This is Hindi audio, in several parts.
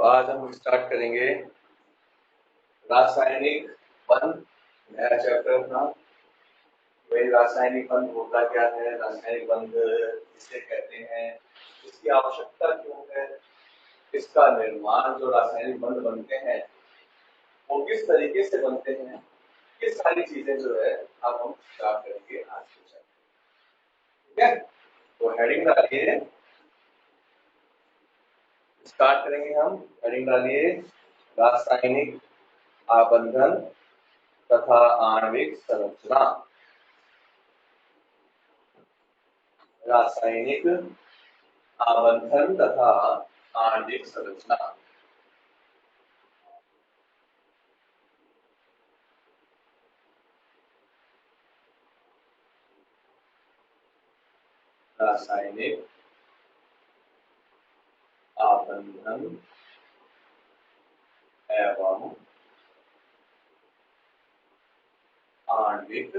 तो आज हम स्टार्ट करेंगे रासायनिक बंध। नया चैप्टर था। वही रासायनिक बंध होता क्या है, रासायनिक बंध किसे कहते हैं, इसकी आवश्यकता क्यों है, इसका निर्माण जो रासायनिक बंध बनते हैं वो किस तरीके से बनते हैं, ये सारी चीजें जो है अब हम स्टार्ट करेंगे आज के चैप्टर। ठीक है, तो हेडिंग डालिए, स्टार्ट करेंगे हम। हेडिंग डालिए रासायनिक आबंधन तथा आणविक संरचना। रासायनिक आबंधन तथा आणविक संरचना। रासायनिक आबंधन एवं आणविक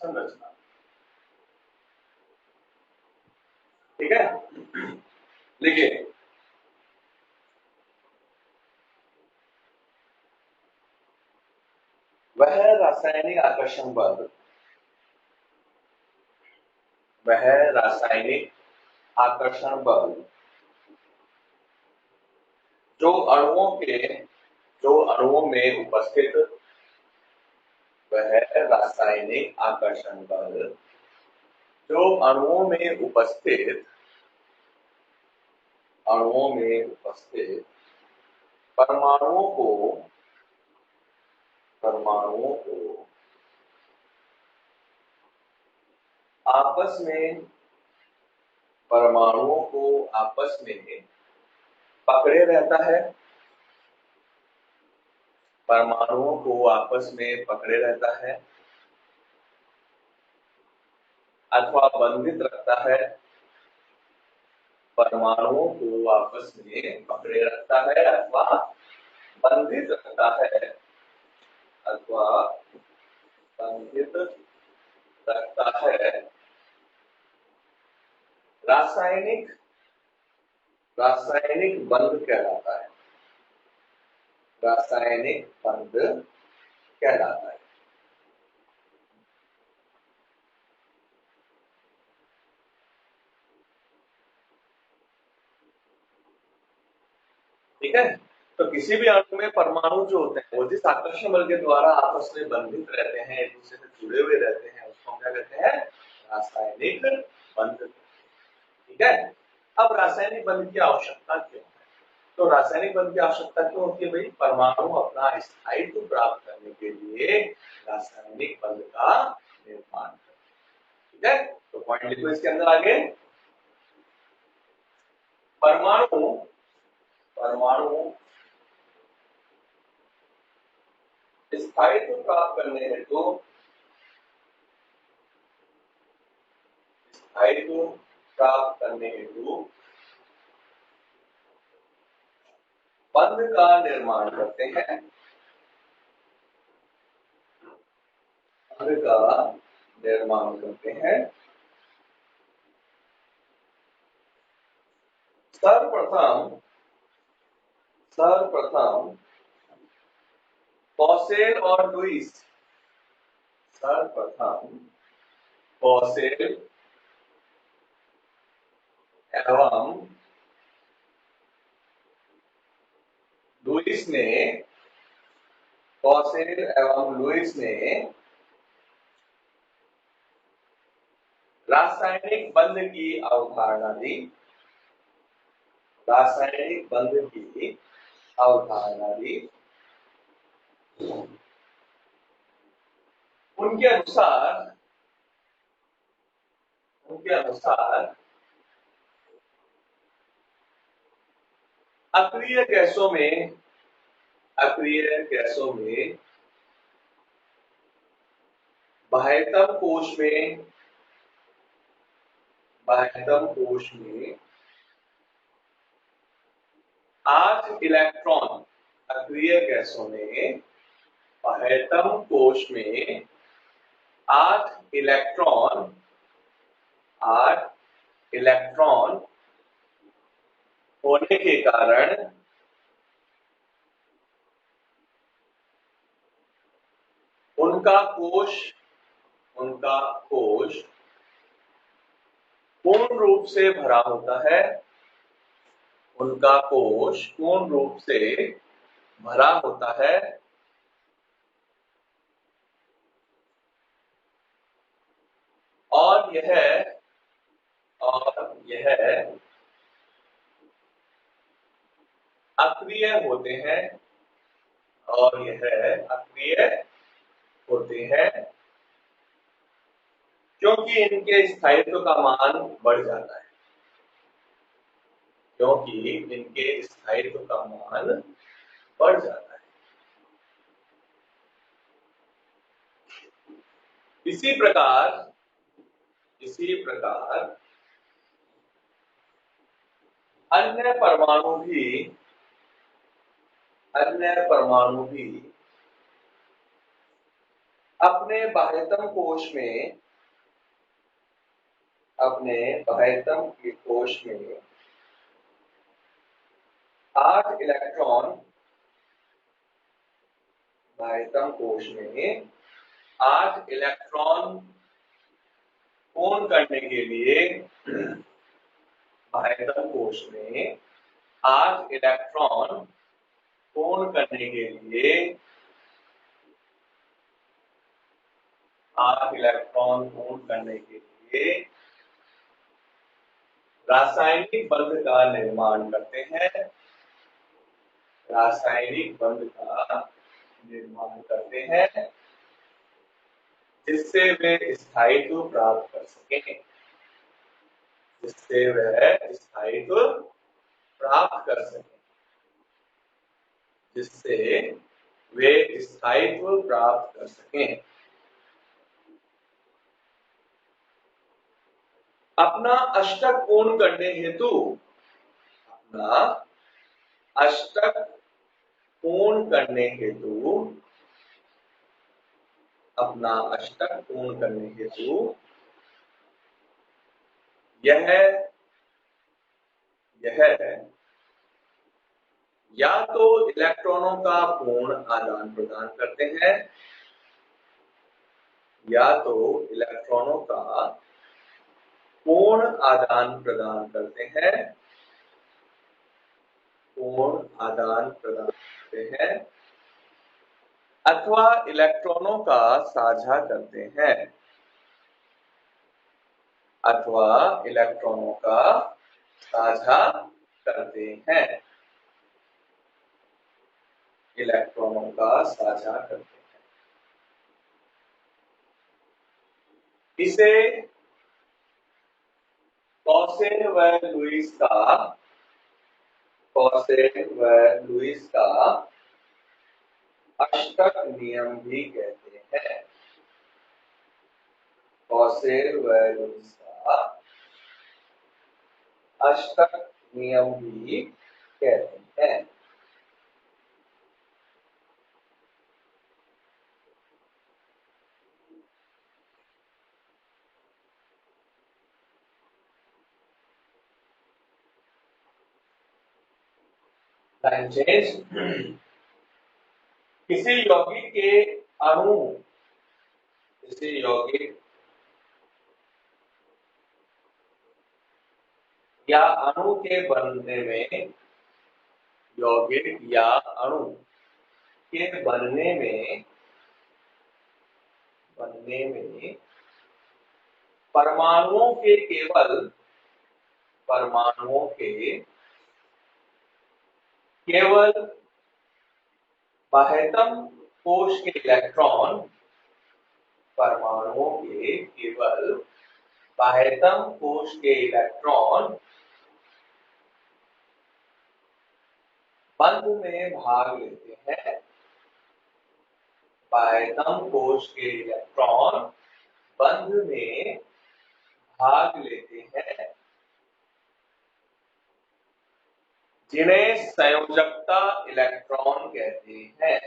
संरचना। ठीक है, लिखिए वह रासायनिक आकर्षण बल, वह रासायनिक आकर्षण बल जो अणुओं में उपस्थित, वह रासायनिक आकर्षण बल जो अणुओं में उपस्थित परमाणुओं को आपस में पकड़े रहता है, परमाणुओं को आपस में पकड़े रहता है अथवा बंधित रखता है, परमाणुओं को आपस में पकड़े रखता है अथवा बंधित रखता है, रासायनिक बंध कहलाता है। रासायनिक बंध कहलाता है। ठीक है, तो किसी भी अणु में परमाणु जो होते हैं वो जिस आकर्षण बल के द्वारा आपस में बंधित रहते हैं, एक दूसरे से जुड़े हुए रहते हैं, उसको हम क्या कहते हैं, रासायनिक बंध। ठीक है, अब रासायनिक बंध की आवश्यकता क्यों है? तो रासायनिक बंध की आवश्यकता क्यों होती है भाई? परमाणु अपना स्थायित्व प्राप्त करने के लिए रासायनिक बंध का निर्माण करते हैं। ठीक है, तो पॉइंट लिखो इसके अंदर आगे। परमाणु स्थायित्व प्राप्त करने हेतु बंध का निर्माण करते हैं। सर्वप्रथम पॉसेल और लुईस, एवं लुईस ने रासायनिक बंध की अवधारणा दी। उनके अनुसार अक्रिय गैसों में बाह्यतम कोश में 8 इलेक्ट्रॉन, अक्रिय गैसों में बाह्यतम कोश में 8 इलेक्ट्रॉन होने के कारण उनका कोश पूर्ण रूप से भरा होता है। उनका कोश पूर्ण रूप से भरा होता है और यह अक्रिय होते हैं क्योंकि इनके स्थायित्व का मान बढ़ जाता है। इसी प्रकार अन्य परमाणु भी अपने बाह्यतम कोश में 8 इलेक्ट्रॉन पूर्ण करने के लिए 8 इलेक्ट्रॉन पूर्ण करने के लिए रासायनिक बंध का निर्माण करते हैं जिससे वे स्थायित्व प्राप्त कर सकें। अपना अष्टक पूर्ण करने हेतु यह या तो इलेक्ट्रॉनों का पूर्ण आदान प्रदान करते हैं अथवा इलेक्ट्रॉनों का साझा करते हैं। इसे कॉसेन व लुईस का अष्टक नियम भी कहते हैं। किसी यौगिक के अणु या अणु के बनने में परमाणुओं के केवल बाह्यतम कोश के इलेक्ट्रॉन बंध में भाग लेते हैं। जिन्हें संयोजकता इलेक्ट्रॉन कहते हैं।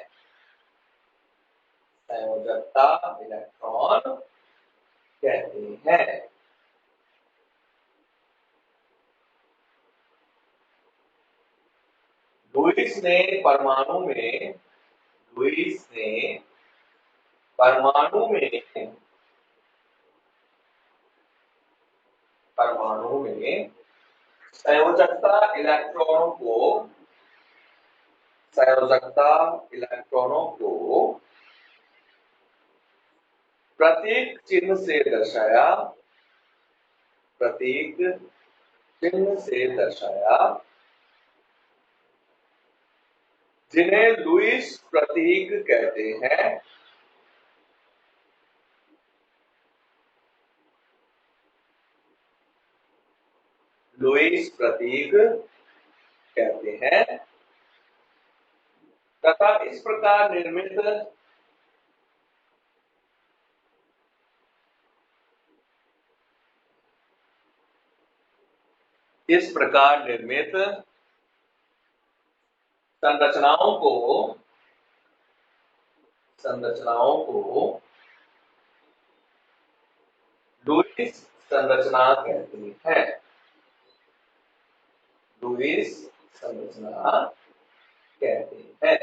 लुईस ने परमाणु में लुईस ने परमाणु में परमाणु में संयोजकता इलेक्ट्रॉनों को प्रतीक चिन्ह से दर्शाया प्रतीक चिन्ह से दर्शाया जिन्हें लुईस प्रतीक कहते हैं। लुईस प्रतीक कहते हैं तथा इस प्रकार निर्मित संरचनाओं को लुईस संरचना कहते हैं। लुईस संरचना कहते हैं।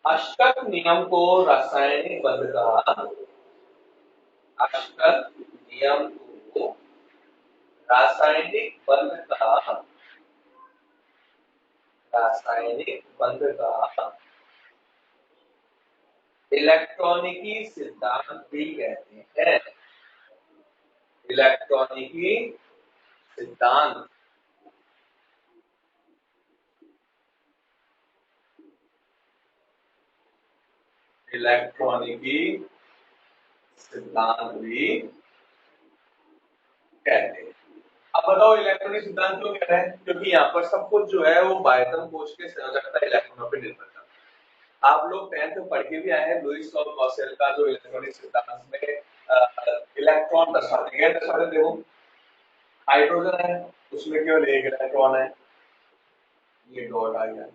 अष्टक नियम को रासायनिक बंध का अष्टक नियम को रासायनिक बंध का इलेक्ट्रॉनिकी सिद्धांत भी कहते हैं। इलेक्ट्रॉनिकी सिद्धांत भी कहते हैं। अब बताओ इलेक्ट्रॉनिक सिद्धांत क्यों कह रहे हैं? क्योंकि यहाँ पर सब कुछ जो है वो बायतम कोश के संयोजकता इलेक्ट्रॉनों पर निर्भर करता है। आप लोग 10th में पढ़ के भी आए हैं लुईस और क्लॉसेल का जो इलेक्ट्रॉनिक सिद्धांत में इलेक्ट्रॉन दर्शाते हैं। देखो हाइड्रोजन है, उसमें केवल एक इलेक्ट्रॉन है, ये डॉट आ गया।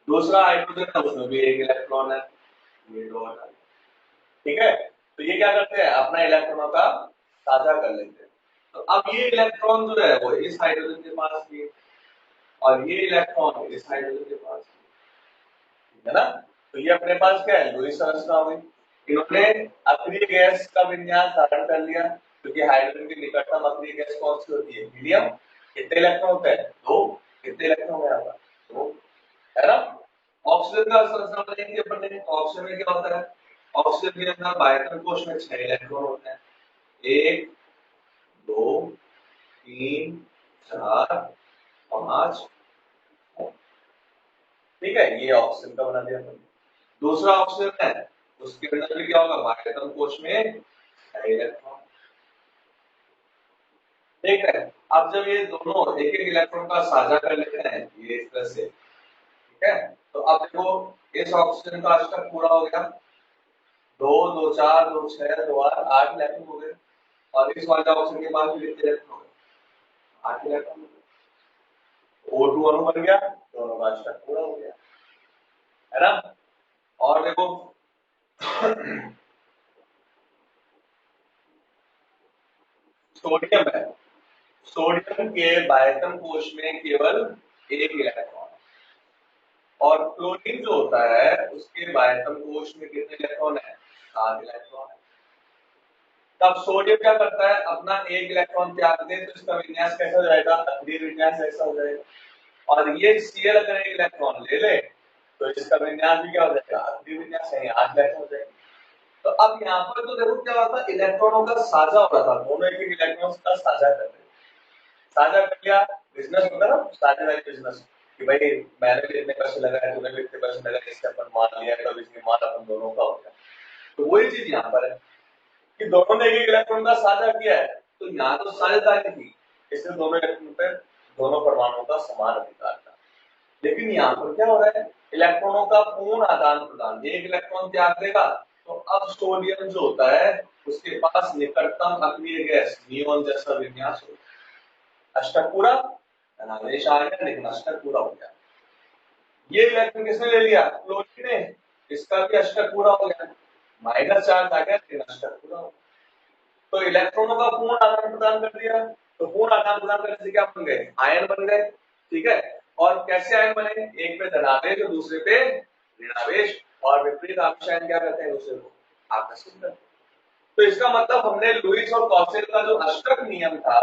दूसरा हाइड्रोजन है, उसमें भी एक इलेक्ट्रॉन है, ये डॉट आ गया। ठीक है, तो ये क्या करते हैं, अपना इलेक्ट्रॉनों का साझा कर लेते हैं। तो अब ये इलेक्ट्रॉन जो है वो इस हाइड्रोजन के पास भी और ये इलेक्ट्रॉन इस हाइड्रोजन के पास, ठीक है ना। तो ये अपने पास क्या है, लुईस संरचना हो गई। इन्होंने अक्रिय गैस का विन्यास धारण कर लिया क्योंकि हाइड्रोजन की निकटतम अक्रिय गैस कौन सी होती है, हीलियम। कितने इलेक्ट्रॉन होते हैं, 2। कितने इलेक्ट्रॉन है यहाँ पर, 2, है ना। ऑक्सीजन का संरचना बनाएंगे अपन ने। ऑक्सीजन में क्या होता है, ऑक्सीजन के अंदर बायतम कोश में 6 इलेक्ट्रॉन होते हैं, 1 2 3 4 5। ठीक है, ये ऑक्सीजन का बना दिया। दूसरा ऑक्सीजन है, उसके अंदर भी क्या होगा, बायतम कोश में इलेक्ट्रॉन। ठीक है, अब जब ये दोनों एक एक इलेक्ट्रॉन का साझा कर लेते हैं ये इस तरह से, ठीक है, तो अब देखो इस ऑक्सीजन का अष्टक पूरा हो गया, 2 2 4 2 6 2 8 8 इलेक्ट्रॉन हो गए। और इस वाले ऑक्सीजन के पास भी कितने इलेक्ट्रॉन हो गए, 8 इलेक्ट्रॉन हो गए। O2 अणु बन गया, दोनों का अष्टक पूरा हो गया, है ना। और देखो सोडियम है, सोडियम के बायतम कोश में केवल एक इलेक्ट्रॉन, और क्लोरीन जो होता है उसके बायतम कोश में कितने इलेक्ट्रॉन है, 7 इलेक्ट्रॉन है। तब सोडियम क्या करता है, अपना एक इलेक्ट्रॉन त्याग दे तो इसका विन्यास कैसा हो जाएगा, अक्रिय विन्यास ऐसा हो जाएगा। और ये Cl अगर एक इलेक्ट्रॉन ले ले तो इसका विन्यास भी क्या हो जाएगा, अक्रिय विन्यास है, 8 इलेक्ट्रॉन हो जाएगा। तो अब यहाँ पर तो देखो क्या होता है, इलेक्ट्रॉनों का साझा हो रहा था, दोनों एक इलेक्ट्रॉन का साझा कर रहे, साझा कर लिया। बिजनेस होता है ना, साझेदारी बिजनेस, कि भाई मैंने भी इतने पैसे लगाए, तूने भी इतने पैसे लगाए, इससे अपन मान लिया, कब इसकी मान अपन दोनों का हो गया। तो वही चीज यहाँ पर है कि दोनों ने एक इलेक्ट्रॉन का साझा किया है, तो यहाँ तो साझेदारी थी, इसलिए दोनों इलेक्ट्रॉन पर दोनों परमाणुओं का समान अधिकार था। लेकिन यहाँ पर क्या हो रहा है, इलेक्ट्रॉनों का पूर्ण आदान प्रदान। एक इलेक्ट्रॉन त्याग देगा तो अब सोडियम जो होता है उसके पास निकटतम अक्रिय गैस नियोन जैसा विन्यास होता है। अष्टक पूरा, धनावेश आ गया, लेकिन अष्टक पूरा हो गया। ये इलेक्ट्रॉन किसने ले लिया, क्लोरीन ने, इसका भी अष्टक पूरा हो गया, माइनस चार्ज आ गया लेकिन अष्टक पूरा हो गया। तो इलेक्ट्रॉनों का पूर्ण आदान प्रदान कर दिया, तो पूर्ण आदान प्रदान करने से क्या बन गए, आयन बन गए। ठीक है, और कैसे आयन बने, एक पे धनावेश और दूसरे पे ऋणावेश, और विपरीत आवेश आयन क्या करते हैं, दूसरे को आकर्षित करते हैं। तो इसका मतलब हमने लुईस और कॉसेल का जो अष्टक नियम था,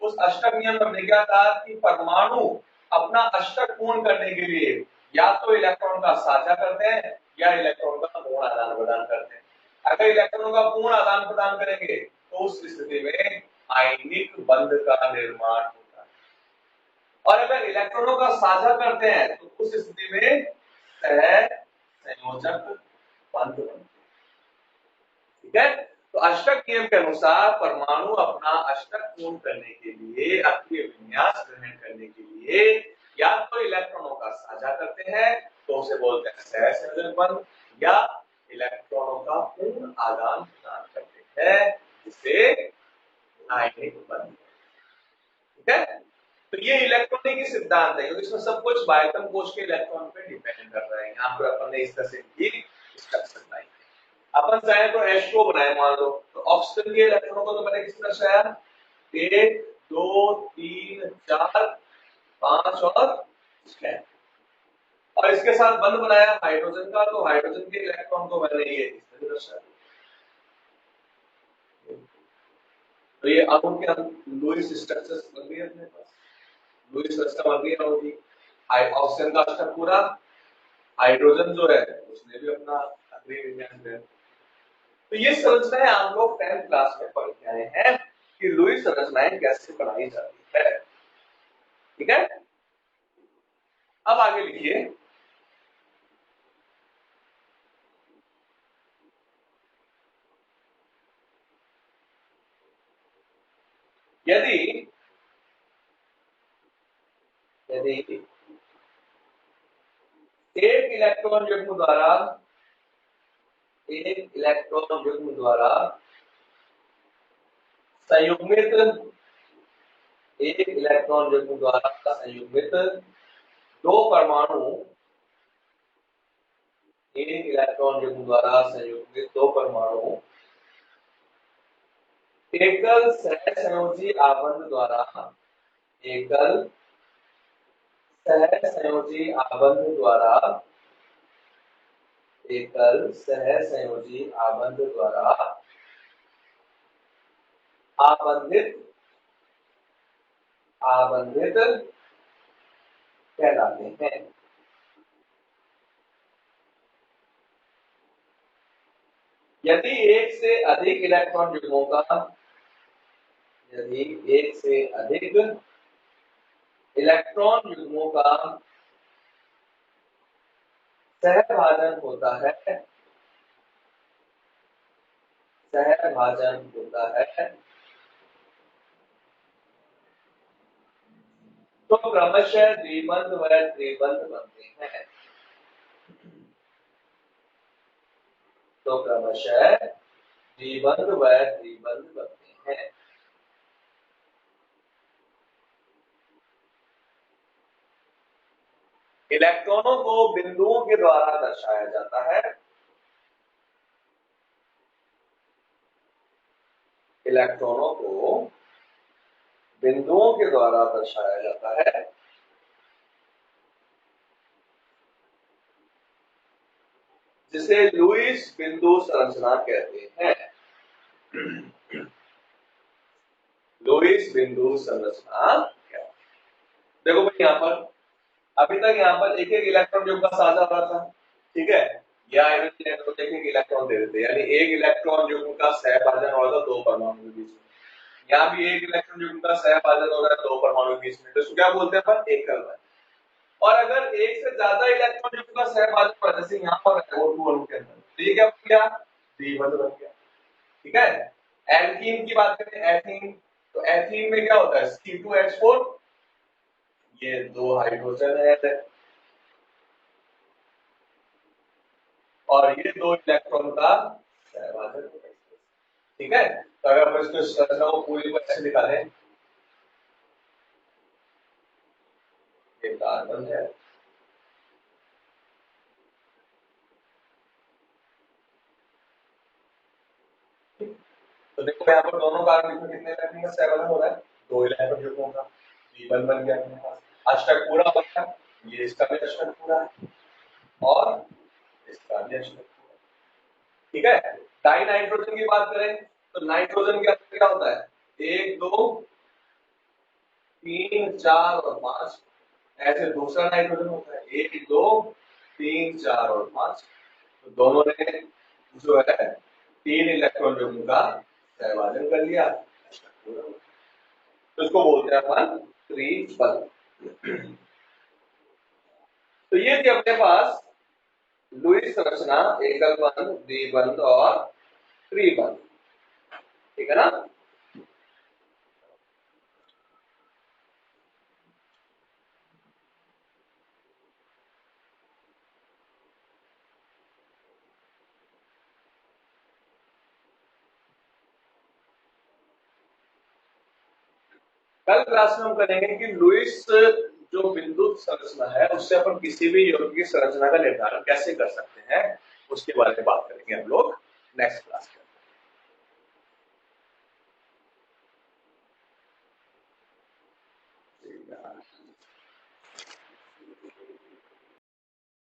उस अष्टक नियम में हमने क्या कहा कि परमाणु अपना अष्टक पूर्ण करने के लिए या तो इलेक्ट्रॉन का साझा करते हैं या इलेक्ट्रॉन का पूर्ण आदान प्रदान करते हैं। अगर इलेक्ट्रॉनों का पूर्ण आदान प्रदान करेंगे तो उस स्थिति में आयनिक बंध का निर्माण होता है, और अगर इलेक्ट्रॉनों का साझा करते हैं तो उस स्थिति में सह संयोजक बंध बनते हैं। ठीक है, तो अष्टक नियम के अनुसार परमाणु अपना अष्टक पूर्ण करने के लिए, अक्रिय विन्यास ग्रहण करने के लिए या तो इलेक्ट्रॉनों का साझा करते हैं तो उसे बोलते हैं सहसंयोजक बंध, या इलेक्ट्रॉनों का पूर्ण आदान प्रदान करते हैं जिसे आयनिक बंध। ठीक है, तो ये इलेक्ट्रॉनिक ही सिद्धांत है, क्योंकि इसमें सब कुछ बायतम कोश के इलेक्ट्रॉन पे डिपेंड कर रहा है। यहाँ पर अपन ने इस तरह से इनकी स्ट्रक्चर बनाई। अपन चाहे तो H2O बनाए मान लो, तो ऑक्सीजन के इलेक्ट्रॉनों को तो मैंने किस तरह से आया, 1 2 3 4 5 और 6, और इसके साथ बंध बनाया हाइड्रोजन का, तो हाइड्रोजन के इलेक्ट्रॉन को मैंने ये इस तरह दर्शाया। तो ये अणु के लुईस स्ट्रक्चर्स बन गए अपने पास, लुईस स्ट्रक्चर बन गई अणु की। ऑक्सीजन का स्ट्रक्चर पूरा, हाइड्रोजन जो है उसने भी अपना अग्नि विन्यास दिया। तो ये संरचनाएं आप लोग 10th क्लास में पढ़ के आए हैं कि लुईस संरचनाएं कैसे बनाई जाती है। ठीक है, अब आगे लिखिए, यदि यदि एक इलेक्ट्रॉन युग्म द्वारा संयुग्मित एक इलेक्ट्रॉन युग्म द्वारा संयुग्मित दो परमाणु एक इलेक्ट्रॉन युग्म द्वारा संयुग्मित दो परमाणु एकल सहसंयोजी आबंध द्वारा एकल सहसंयोजी आबंध द्वारा एकल सहसंयोजी आबंध द्वारा आबंधित आबंधित कहलाते हैं। यदि एक से अधिक इलेक्ट्रॉन युग्मों का यदि एक से अधिक इलेक्ट्रॉन युग्मों का सहभाजन होता है तो क्रमशः द्विबंध व त्रिबंध बनते हैं। तो क्रमशः द्विबंध व त्रिबंध बनते हैं। इलेक्ट्रॉनों को बिंदुओं के द्वारा दर्शाया जाता है। इलेक्ट्रॉनों को बिंदुओं के द्वारा दर्शाया जाता है, जिसे लुईस बिंदु संरचना कहते हैं। लुईस बिंदु संरचना क्या? देखो भाई, यहाँ पर अभी तक यहाँ पर एक एक इलेक्ट्रॉन युग्म का साझा हो रहा था। ठीक है, या एक एक इलेक्ट्रॉन दे देते, यानी एक इलेक्ट्रॉन युग्म का सहभाजन हो रहा था दो परमाणु के बीच में। यहाँ भी एक इलेक्ट्रॉन युग्म का सहभाजन हो रहा है दो परमाणु के बीच में, तो इसको क्या बोलते हैं अपन, एकल बंध। और अगर एक से ज्यादा इलेक्ट्रॉन युग्म का सहभाजन हो, जैसे यहाँ पर O2 अणु के अंदर, तो ये क्या बन गया, द्विबंध बन गया। ठीक है, एल्कीन की बात करें, एथीन, तो एथीन में क्या होता है, C2H4, ये दो हाइड्रोजन है और ये दो इलेक्ट्रॉन का सहभाजन होता है। ठीक है, तो अगर हम इसको संरचना को पूरी को ऐसे निकालें, ये कार्बन है, तो देखो यहाँ पर दोनों कार्बन में कितने इलेक्ट्रॉन का सेवन हो रहा है, 2 इलेक्ट्रॉन युग्मों का, B1 बन गया अपने पास, अष्टक पूरा हो गया, ये इसका भी अष्टक पूरा है और इसका भी अष्टक पूरा है। ठीक है, डाई नाइट्रोजन की बात करें तो नाइट्रोजन के अंदर क्या होता है, 1 2 3 4 और 5, ऐसे दूसरा नाइट्रोजन होता है 1 2 3 4 और 5, तो दोनों ने जो है 3 इलेक्ट्रॉन युग्म का सहभाजन कर लिया, तो इसको बोलते हैं अपन त्रिबंध। तो ये थी अपने पास लुईस संरचना, एकल बंध, द्विबंध और त्रिबंध, ठीक है ना। कल क्लास में हम करेंगे कि लुईस जो बिंदु संरचना है उससे अपन किसी भी यौगिक की संरचना का निर्धारण कैसे कर सकते हैं, उसके बारे में बात करेंगे हम लोग नेक्स्ट क्लास में।